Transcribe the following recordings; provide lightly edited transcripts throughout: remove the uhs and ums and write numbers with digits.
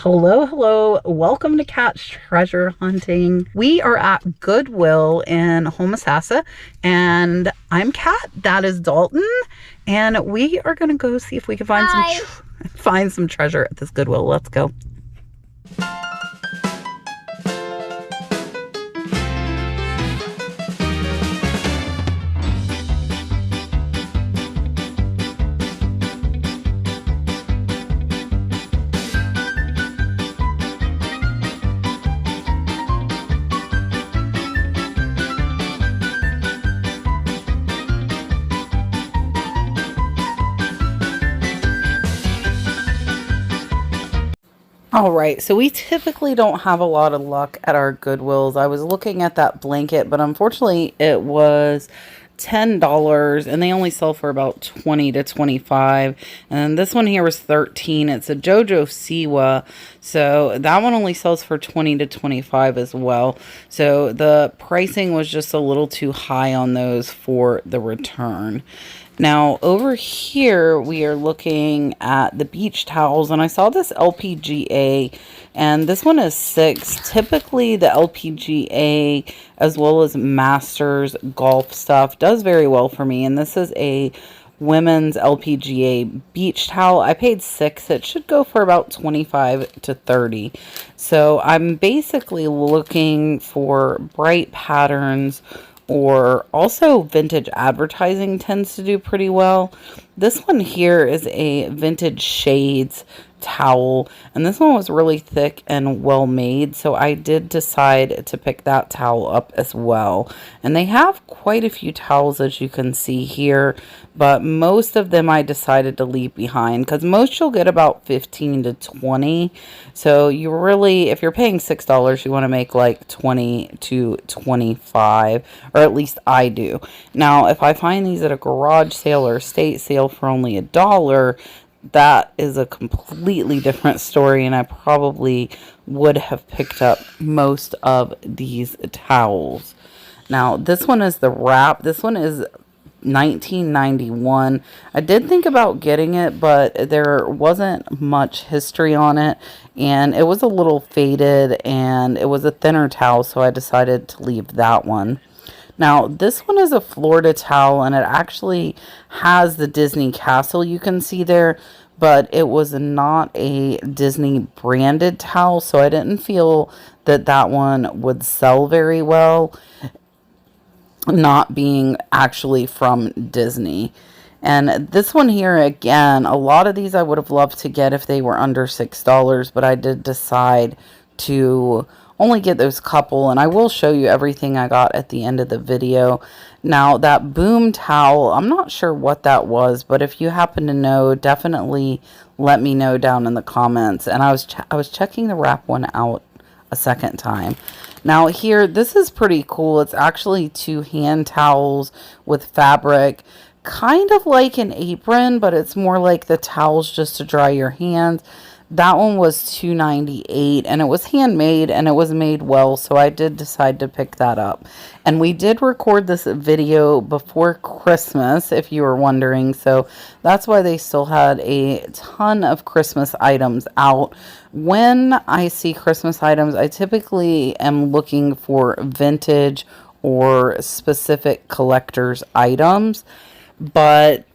Hello, hello. Welcome to Catch Treasure Hunting. We are at Goodwill in Homosassa, and I'm Kat. That is Dalton, and we are going to go see if we can find Hi. find some treasure at this Goodwill. Let's go. All right, so we typically don't have a lot of luck at our Goodwills. I was looking at that blanket, but unfortunately it was $10 and they only sell for about 20 to 25. And this one here was 13. It's a JoJo Siwa. So that one only sells for 20 to 25 as well. So the pricing was just a little too high on those for the return. Now, over here, we are looking at the beach towels, and I saw this LPGA, and this one is 6. Typically, the LPGA, as well as Masters golf stuff, does very well for me, and this is a women's LPGA beach towel. I paid 6. It should go for about 25 to 30. So, I'm basically looking for bright patterns, or also vintage advertising tends to do pretty well. This one here is a vintage shades towel, and this one was really thick and well made, so I did decide to pick that towel up as well. And they have quite a few towels, as you can see here, but most of them I decided to leave behind because most you'll get about 15 to 20. So you really, if you're paying $6, you want to make like 20 to 25, or at least I do. Now, if I find these at a garage sale or estate sale for only $1, that is a completely different story, and I probably would have picked up most of these towels. Now, this one is the wrap. This one is 1991. I did think about getting it, but there wasn't much history on it, and it was a little faded, and it was a thinner towel, so I decided to leave that one. Now, this one is a Florida towel, and it actually has the Disney castle you can see there, but it was not a Disney branded towel, so I didn't feel that that one would sell very well, not being actually from Disney. And this one here, again, a lot of these I would have loved to get if they were under $6, but I did decide to only get those couple, and I will show you everything I got at the end of the video. Now, that boom towel, I'm not sure what that was, but if you happen to know, definitely let me know down in the comments. And I was checking the wrap one out a second time. Now here, this is pretty cool. It's actually 2 hand towels with fabric, kind of like an apron, but it's more like the towels just to dry your hands. That one was $2.98, and it was handmade, and it was made well, so I did decide to pick that up. And we did record this video before Christmas, if you were wondering, so that's why they still had a ton of Christmas items out. When I see Christmas items, I typically am looking for vintage or specific collector's items, but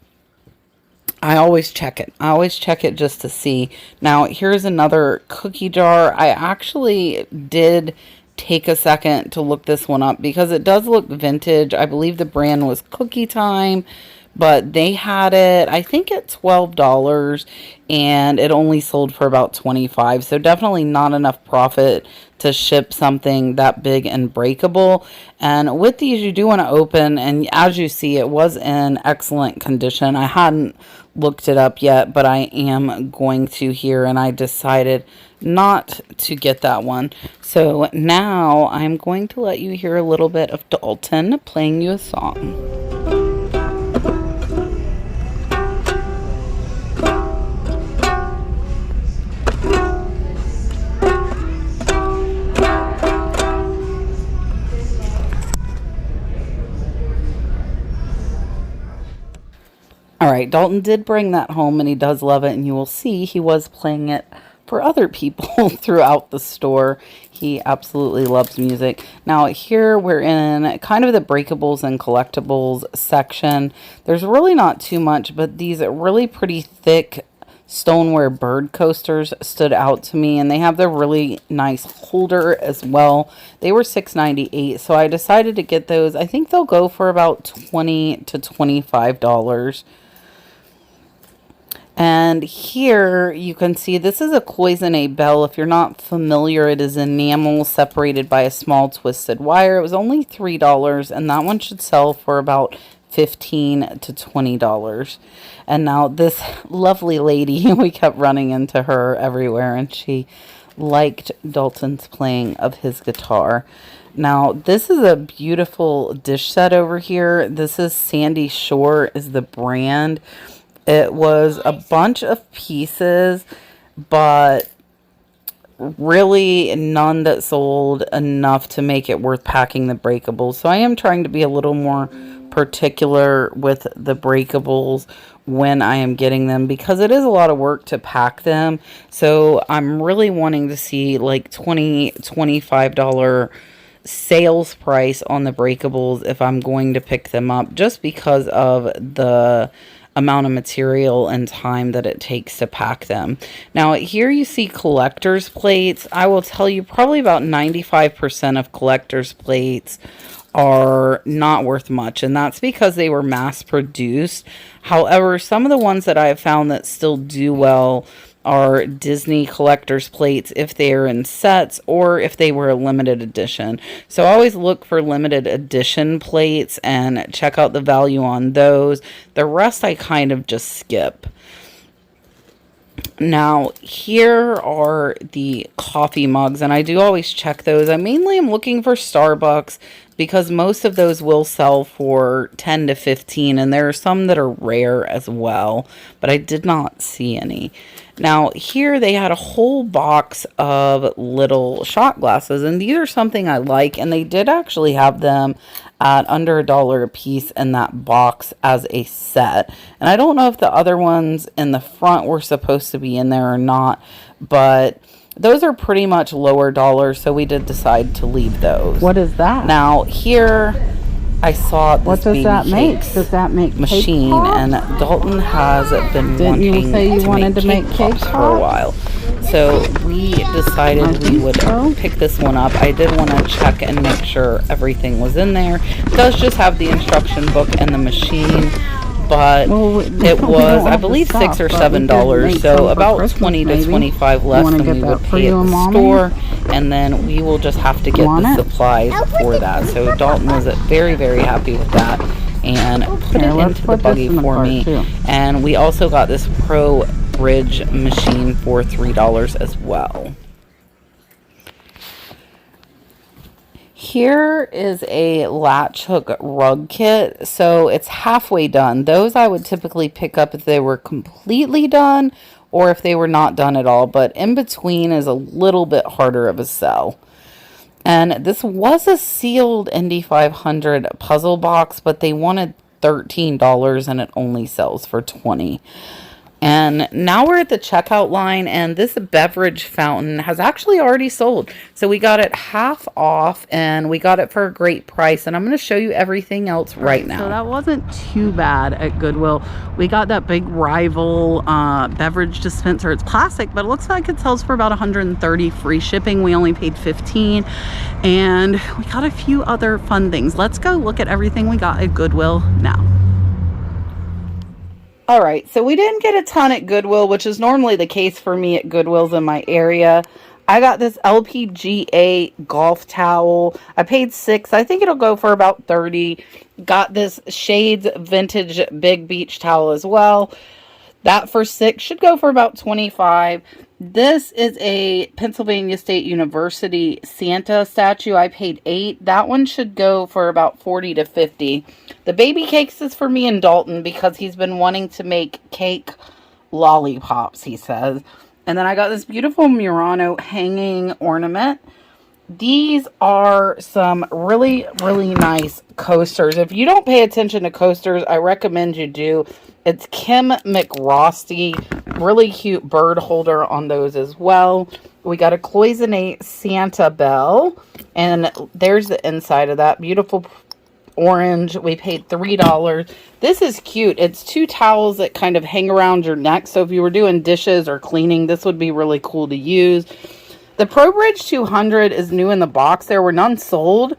I always check it. I always check it just to see. Now, here's another cookie jar. I actually did take a second to look this one up because it does look vintage. I believe the brand was Cookie Time, but they had it, I think, at $12, and it only sold for about 25. So definitely not enough profit to ship something that big and breakable. And with these, you do want to open, and as you see, it was in excellent condition. I hadn't looked it up yet, but I am going to here, and I decided not to get that one. So now I'm going to let you hear a little bit of Dalton playing you a song. All right, Dalton did bring that home, and he does love it, and you will see he was playing it for other people throughout the store. He absolutely loves music. Now here we're in kind of the breakables and collectibles section. There's really not too much, but these really pretty thick stoneware bird coasters stood out to me, and they have the really nice holder as well. They were $6.98, so I decided to get those. I think they'll go for about $20 to $25. And here you can see this is a cloisonne bell. If you're not familiar, it is enamel separated by a small twisted wire. It was only $3, and that one should sell for about $15 to $20. And now this lovely lady, we kept running into her everywhere, and she liked Dalton's playing of his guitar. Now this is a beautiful dish set over here. This is Sandy Shore is the brand. It was a bunch of pieces, but really none that sold enough to make it worth packing the breakables. So I am trying to be a little more particular with the breakables when I am getting them, because it is a lot of work to pack them. So I'm really wanting to see like $20, $25 sales price on the breakables if I'm going to pick them up, just because of the amount of material and time that it takes to pack them. Now here you see collector's plates. I will tell you probably about 95% of collector's plates are not worth much, and that's because they were mass produced. However, some of the ones that I have found that still do well are Disney collector's plates if they are in sets or if they were a limited edition. So always look for limited edition plates and check out the value on those. The rest I kind of just skip. Now here are the coffee mugs, and I do always check those. I mainly am looking for Starbucks because most of those will sell for $10 to $15, and there are some that are rare as well, but I did not see any. Now here they had a whole box of little shot glasses, and these are something I like, and they did actually have them at under $1 a piece in that box as a set. And I don't know if the other ones in the front were supposed to be in there or not, but those are pretty much lower dollars, so we did decide to leave those. What is that? Now here I saw this what does that make? Does that make machine, and Dalton has been Didn't wanting you say you wanted to make cake pops for a while. So we decided we would pick this one up. I did want to check and make sure everything was in there. It does just have the instruction book and the machine, but it was, I believe, $6 or $7, so about $20 to $25 less than we would pay at the store, and then we will just have to get the supplies for that. So Dalton was very, very happy with that and put it into the buggy for me. And we also got this Pro Bridge machine for $3 as well. Here is a latch hook rug kit. So it's halfway done. Those I would typically pick up if they were completely done or if they were not done at all. But in between is a little bit harder of a sell. And this was a sealed Indy 500 puzzle box, but they wanted $13 and it only sells for $20. And now we're at the checkout line, and this beverage fountain has actually already sold. So we got it half off, and we got it for a great price. And I'm going to show you everything else right now. So that wasn't too bad at Goodwill. We got that big Rival beverage dispenser. It's plastic, but it looks like it sells for about $130 free shipping. We only paid $15. And we got a few other fun things. Let's go look at everything we got at Goodwill now. All right, so we didn't get a ton at Goodwill, which is normally the case for me at Goodwill's in my area. I got this LPGA golf towel. I paid $6. I think it'll go for about $30. Got this Shades vintage big beach towel as well. That for $6 should go for about $25. This is a Pennsylvania State University Santa statue. I paid $8. That one should go for about $40 to $50. The baby cakes is for me and Dalton because he's been wanting to make cake lollipops, he says. And then I got this beautiful Murano hanging ornament. These are some really, really nice coasters. If you don't pay attention to coasters, I recommend you do. It's Kim McRosty Really cute bird holder on those as well. We got a cloisonate Santa bell, and there's the inside of that. Beautiful orange. We paid $3. This is cute. It's 2 towels that kind of hang around your neck, so if you were doing dishes or cleaning, this would be really cool to use. The ProBridge 200 is new in the box. There were none sold,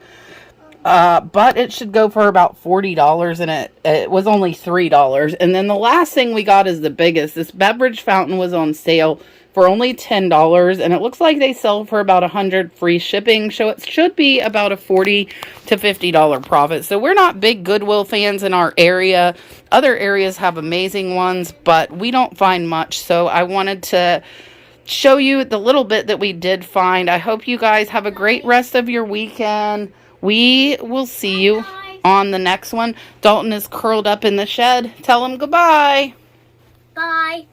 but it should go for about $40, and it was only $3. And then the last thing we got is the biggest. This beverage fountain was on sale for only $10, and it looks like they sell for about $100 free shipping, so it should be about a $40 to $50 profit. So we're not big Goodwill fans in our area. Other areas have amazing ones, but we don't find much, so I wanted to show you the little bit that we did find. I hope you guys have a great rest of your weekend. We will see you on the next one. Dalton is curled up in the shed. Tell him goodbye. Bye.